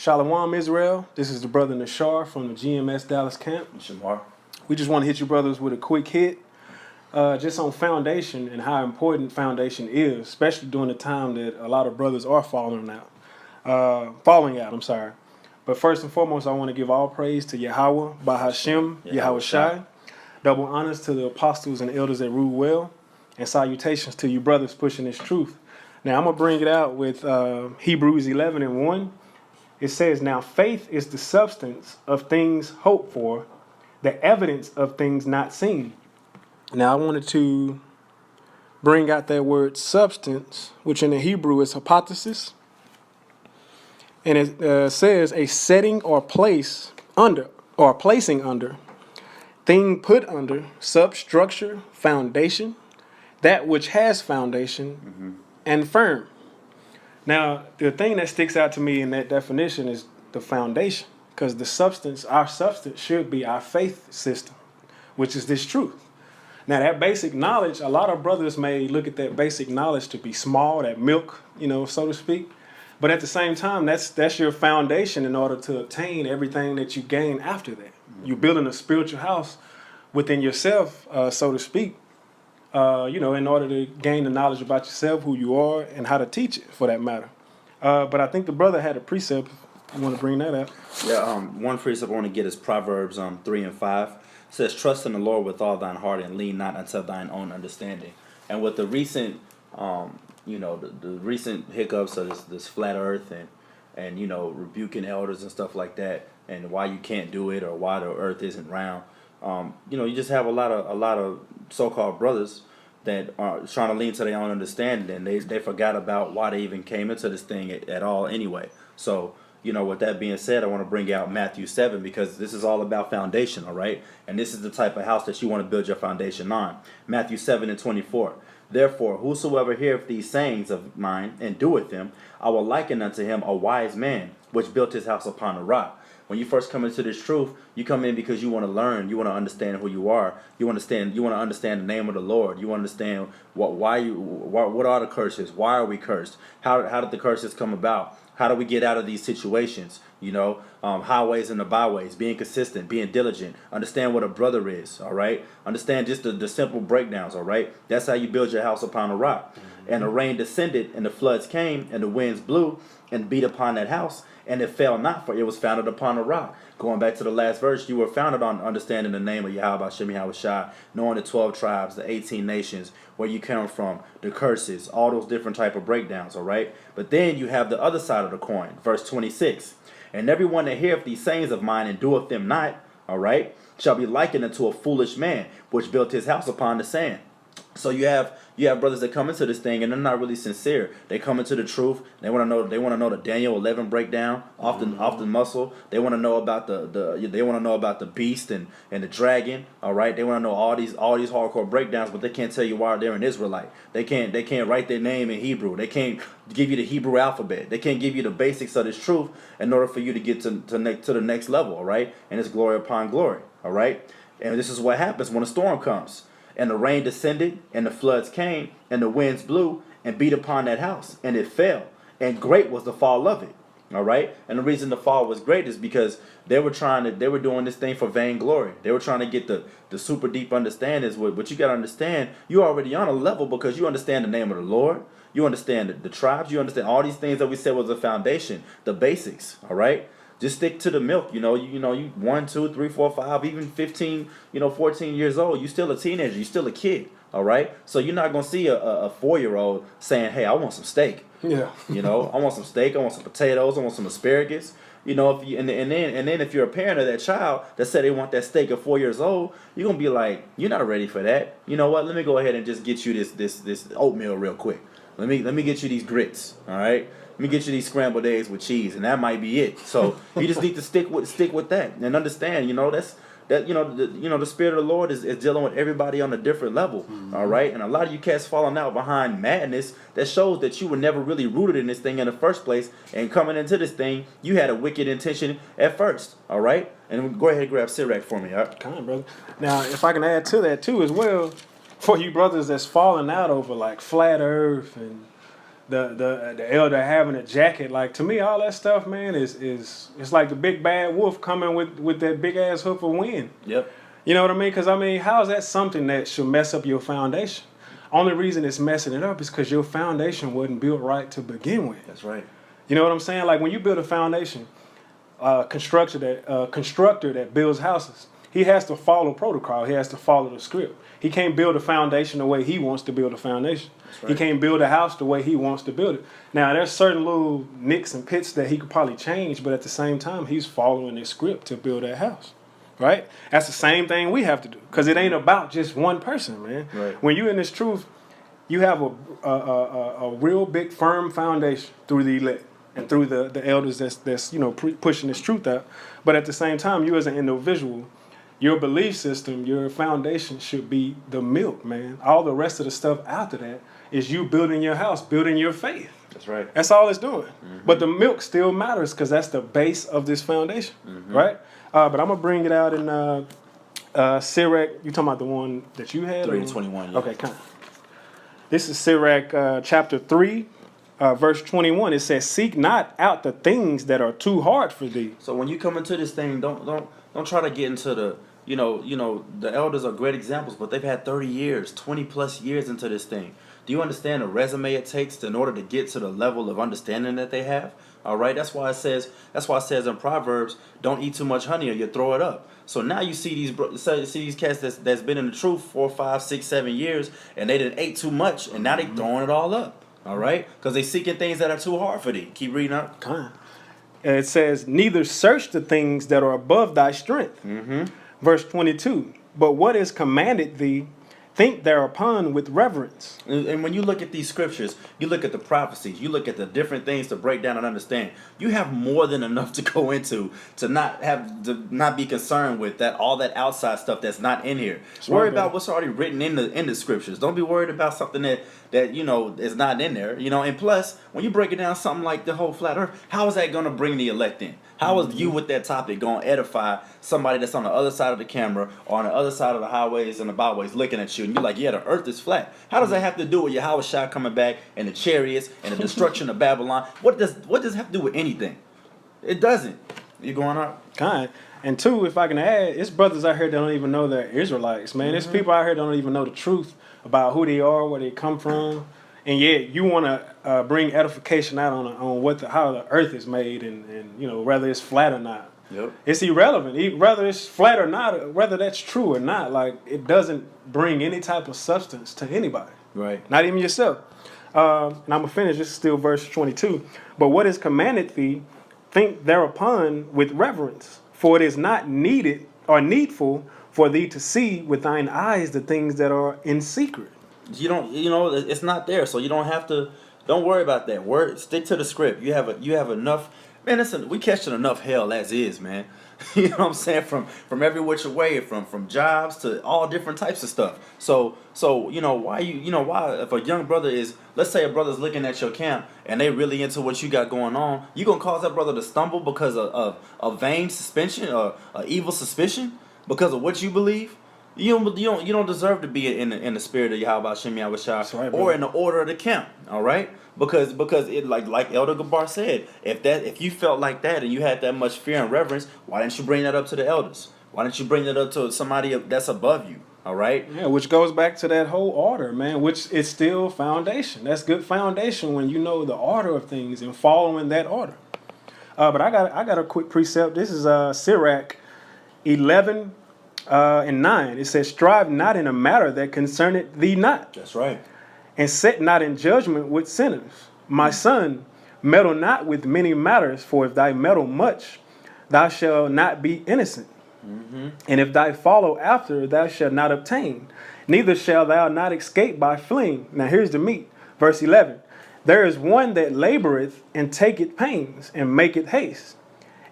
Shalom, Israel. This is the brother Nashar from the GMS Dallas camp. Shamar. We just want to hit you brothers with a quick hit, just on foundation and how important foundation is, especially during the time that a lot of brothers are falling out. I'm sorry. But first and foremost, I want to give all praise to Yahweh, Bahashem, Yahweh Shai. Double honors to the apostles and elders that rule well, and salutations to you brothers pushing this truth. Now, I'm going to bring it out with Hebrews 11:1. It says, now faith is the substance of things hoped for, the evidence of things not seen. Now, I wanted to bring out that word substance, which in the Hebrew is hypothesis. And it says a setting or place under, or placing under, thing put under, substructure, foundation, that which has foundation, and firm. Now, the thing that sticks out to me in that definition is the foundation, because our substance should be our faith system, which is this truth. Now, that basic knowledge, a lot of brothers may look at that basic knowledge to be small, that milk, so to speak. But at the same time, that's your foundation in order to obtain everything that you gain after that. You're building a spiritual house within yourself, so to speak, in order to gain the knowledge about yourself, who you are, and how to teach it, for that matter. But I think the brother had a precept. You want to bring that up? Yeah, one precept I want to get is Proverbs 3:5. It says, trust in the Lord with all thine heart and lean not unto thine own understanding. And with the recent, the recent hiccups of this flat earth and rebuking elders and stuff like that, and why you can't do it or why the earth isn't round, you just have a lot of so-called brothers that are trying to lean to their own understanding, and they forgot about why they even came into this thing at all anyway. So, with that being said, I want to bring out Matthew 7, because this is all about foundation, all right? And this is the type of house that you want to build your foundation on. Matthew 7:24. Therefore, whosoever heareth these sayings of mine and doeth them, I will liken unto him a wise man, which built his house upon a rock. When you first come into this truth, you come in because you want to learn, you want to understand who you are, you want to understand the name of the Lord, you understand what are the curses, why are we cursed, how did the curses come about, how do we get out of these situations, highways and the byways, being consistent, being diligent, understand what a brother is, all right, understand just the simple breakdowns, all right, that's how you build your house upon a rock. And the rain descended, and the floods came, and the winds blew and beat upon that house, and it fell not, for it was founded upon a rock. Going back to the last verse, you were founded on understanding the name of Yahweh Hashem Yahweh Shai, knowing the 12 tribes, the 18 nations, where you come from, the curses, all those different type of breakdowns, all right? But then you have the other side of the coin, verse 26. And everyone that heareth these sayings of mine and doeth them not, all right, shall be likened unto a foolish man, which built his house upon the sand. So you have brothers that come into this thing and they're not really sincere. They come into the truth. They want to know the Daniel 11 breakdown, often muscle. They want to know about the beast and the dragon. All right, they want to know all these hardcore breakdowns, but they can't tell you why they're an Israelite. They can't write their name in Hebrew. They can't give you the Hebrew alphabet. They can't give you the basics of this truth in order for you to get to the next level. All right, and it's glory upon glory. All right, and this is what happens when a storm comes. And the rain descended, and the floods came, and the winds blew, and beat upon that house, and it fell. And great was the fall of it. All right? And the reason the fall was great is because they were doing this thing for vainglory. They were trying to get the super deep understandings. But you got to understand, you're already on a level because you understand the name of the Lord. You understand the tribes. You understand all these things that we said was the foundation, the basics. All right? Just stick to the milk, you 1, 2, 3, 4, 5, even 15, 14 years old. You still a teenager. You still a kid. All right. So you're not gonna see a 4-year-old saying, "Hey, I want some steak." Yeah. I want some steak. I want some potatoes. I want some asparagus. If you and then if you're a parent of that child that said they want that steak at 4 years old, you're gonna be like, "You're not ready for that." You know what? Let me go ahead and just get you this oatmeal real quick. Let me get you these grits. All right. Let me get you these scrambled eggs with cheese, and that might be it. So you just need to stick with that and understand. The Spirit of the Lord is dealing with everybody on a different level. All right, and a lot of you cats falling out behind madness that shows that you were never really rooted in this thing in the first place. And coming into this thing, you had a wicked intention at first. All right, and go ahead and grab Sirach for me. All right? Come on, brother. Now, if I can add to that too as well, for you brothers that's falling out over like flat Earth and the elder having a jacket. Like, to me, all that stuff, man, is it's like the big bad wolf coming with that big ass hoof of wind. Yep. You know what I mean? Because, I mean, how is that something that should mess up your foundation? Only reason it's messing it up is because your foundation wasn't built right to begin with. That's right. You know what I'm saying? Like, when you build a foundation, constructor that builds houses, he has to follow protocol. He has to follow the script. He can't build a foundation the way he wants to build a foundation. Right. He can't build a house the way he wants to build it. Now, there's certain little nicks and pits that he could probably change, but at the same time, he's following the script to build that house. Right? That's the same thing we have to do, because it ain't about just one person, man. Right. When you're in this truth, you have a real big firm foundation through the elect and through the elders that's pushing this truth out. But at the same time, you as an individual, your belief system, your foundation should be the milk, man. All the rest of the stuff after that is you building your house, building your faith. That's right. That's all it's doing. But the milk still matters because that's the base of this foundation, right? But I'm going to bring it out in Sirach. You talking about the one that you had? 3:21, yeah. Okay, kind of. This is Sirach chapter 3, verse 21. It says, "Seek not out the things that are too hard for thee." So when you come into this thing, don't try to get into the the elders are great examples, but they've had 30 years, 20 plus years into this thing. Do you understand the resume it takes in order to get to the level of understanding that they have? All right, that's why it says in Proverbs, don't eat too much honey or you throw it up. So now you see these cats that's been in the truth 4, 5, 6, 7 years, and they done ate too much, and now they throwing it all up. All right, because they seeking things that are too hard for thee. Keep reading up. It says, "Neither search the things that are above thy strength." Verse 22. "But what is commanded thee, think thereupon with reverence." And when you look at these scriptures, you look at the prophecies, you look at the different things to break down and understand. You have more than enough to go into to not be concerned with all that outside stuff that's not in here. Worry about what's already written in the scriptures. Don't be worried about something that is not in there. And plus, when you break it down, something like the whole flat earth, how is that going to bring the elect in? How is you with that topic going to edify somebody that's on the other side of the camera or on the other side of the highways and the byways looking at you, and you're like, yeah, the earth is flat. How does that have to do with Yahweh Shah coming back and the chariots and the destruction of Babylon? What does it have to do with anything? It doesn't. You going up? Kind. And two, if I can add, it's brothers out here that don't even know they're Israelites, man. There's people out here that don't even know the truth about who they are, where they come from. And yet you want to bring edification out on how the earth is made and whether it's flat or not. Yep. It's irrelevant. Whether it's flat or not, whether that's true or not, like, it doesn't bring any type of substance to anybody. Right. Not even yourself. And I'm going to finish. This is still verse 22. "But what is commanded thee, think thereupon with reverence, for it is not needed or needful for thee to see with thine eyes the things that are in secret." It's not there, so you don't have to. Don't worry about that. Stick to the script. You have enough. Man, we catching enough hell as is, man. You know what I'm saying? From every which way, from jobs to all different types of stuff. So why if a young brother let's say a brother's looking at your camp and they really into what you got going on, you gonna cause that brother to stumble because of a vain suspension or evil suspicion because of what you believe? You don't deserve to be in the spirit of Yahweh Shem Yahweh Shah or in the order of the camp. All right, because it like Elder Gabar said, if you felt like that and you had that much fear and reverence, why didn't you bring that up to the elders? Why didn't you bring that up to somebody that's above you? All right. Yeah, which goes back to that whole order, man. Which is still foundation. That's good foundation when you know the order of things and following that order. But I got a quick precept. This is Sirach 11. And 9, it says, "Strive not in a matter that concerneth thee not." That's right. "And set not in judgment with sinners. My son, meddle not with many matters, for if thou meddle much, thou shalt not be innocent. And if thou follow after, thou shalt not obtain. Neither shalt thou not escape by fleeing." Now here's the meat. Verse 11. "There is one that laboreth and taketh pains and maketh haste,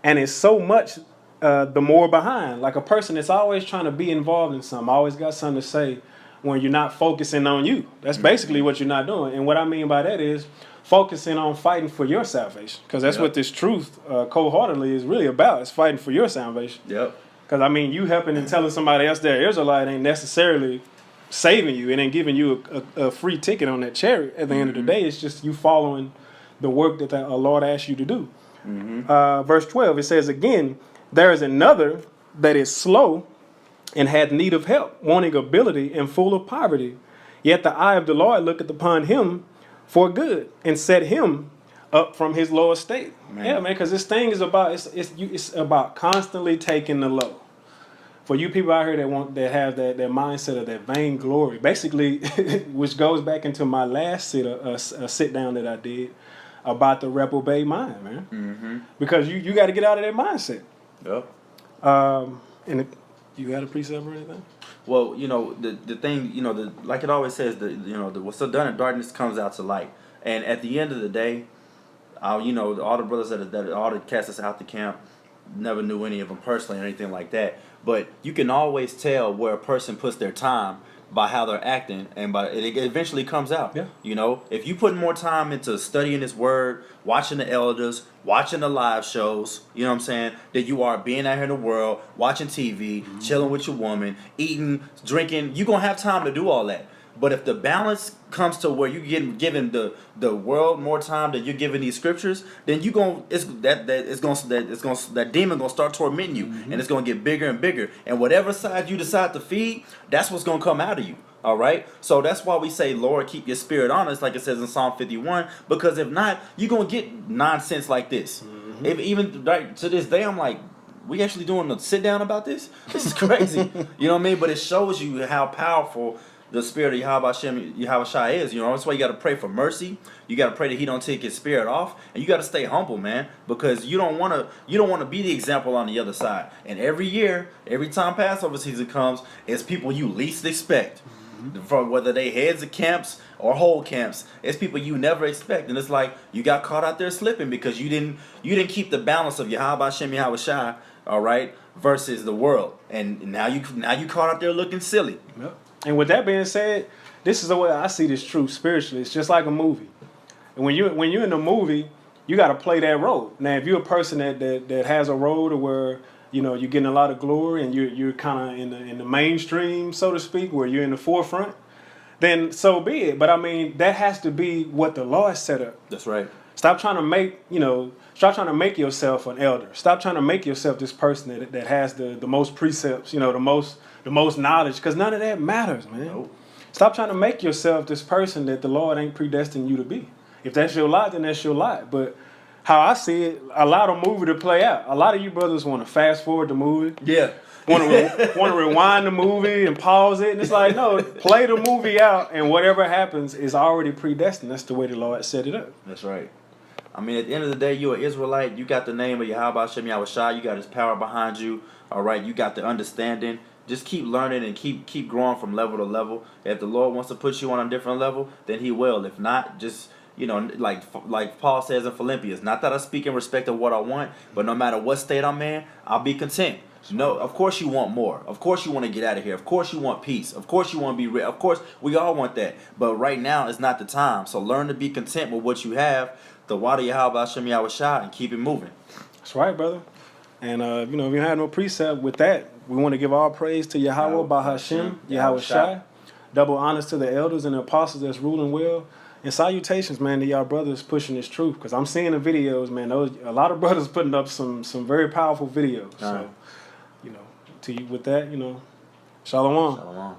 and is so much the more behind." Like a person that's always trying to be involved in something, always got something to say when you're not focusing on you. That's basically what you're not doing. And what I mean by that is focusing on fighting for your salvation. Because that's what this truth cold-heartedly is really about. It's fighting for your salvation. Yep. Because, you helping and telling somebody else they're Israelite ain't necessarily saving you. It ain't giving you a free ticket on that chariot. At the end of the day, it's just you following the work that the Lord asked you to do. Verse 12, it says again, there is another that is slow and hath need of help, wanting ability and full of poverty. Yet the eye of the Lord looketh upon him for good and set him up from his low estate. Man. Yeah, man, because this thing is about it's about constantly taking the low. For you people out here that have that mindset of that vainglory, basically, which goes back into my last sit down that I did about the reprobate mind, man. Because you got to get out of that mindset. Yep. You got a precept or anything? Well, the thing, like it always says, what's so done in darkness comes out to light. And at the end of the day, all the brothers that all the cast us out the camp, never knew any of them personally or anything like that. But you can always tell where a person puts their time by how they're acting, and by it eventually comes out. Yeah. If you put more time into studying His Word, watching the elders, watching the live shows, you know what I'm saying, that you are being out here in the world, watching TV, chilling with your woman, eating, drinking, you're gonna have time to do all that. But if the balance comes to where you're giving the world more time than you're giving these scriptures, then that demon gonna start tormenting you, and it's gonna get bigger and bigger. And whatever side you decide to feed, that's what's gonna come out of you. All right, so that's why we say, Lord, keep your spirit honest, like it says in Psalm 51. Because if not, you're gonna get nonsense like this. If even right to this day, I'm like, we actually doing a sit down about this? This is crazy. You know what I mean? But it shows you how powerful the spirit of Yahweh Shai is. That's why you got to pray for mercy. You got to pray that He don't take His spirit off, and you got to stay humble, man, because you don't want to be the example on the other side. And every year, every time Passover season comes, it's people you least expect, from whether they heads of camps or whole camps. It's people you never expect, and it's like you got caught out there slipping because you didn't keep the balance of Yahweh Shai, all right, versus the world, and now you caught out there looking silly. Yep. And with that being said, this is the way I see this truth spiritually. It's just like a movie. And when you're in a movie, you got to play that role. Now, if you're a person that has a role to where you're getting a lot of glory and you're kind of in the mainstream, so to speak, where you're in the forefront, then so be it. But I mean, that has to be what the Lord set up. That's right. Stop trying to make yourself an elder. Stop trying to make yourself this person that has the most precepts, the most knowledge, because none of that matters, man. Nope. Stop trying to make yourself this person that the Lord ain't predestined you to be. If that's your lot, then that's your lot. But how I see it, allow the movie to play out. A lot of you brothers want to fast forward the movie. Yeah. Want to rewind the movie and pause it. And it's like, no, play the movie out, and whatever happens is already predestined. That's the way the Lord set it up. That's right. I mean, at the end of the day, you're an Israelite. You got the name of Yahweh Shem Yahweh Shai. You got His power behind you. All right. You got the understanding. Just keep learning and keep growing from level to level. If the Lord wants to put you on a different level, then He will. If not, just like Paul says in Philippians, not that I speak in respect of what I want, but no matter what state I'm in, I'll be content. No, of course you want more. Of course you want to get out of here. Of course you want peace. Of course you want to be rich. Of course we all want that. But right now is not the time. So learn to be content with what you have. The water Yahweh Shem Yahweh Shai, and keep it moving. That's right, brother. And if you have no precept with that, we want to give all praise to Yahweh Bahashem, Yahweh Shai. Double honors to the elders and the apostles that's ruling well. And salutations, man, to y'all brothers pushing this truth. Because I'm seeing the videos, man. A lot of brothers putting up some very powerful videos. So, to you with that, shalom. Shalom.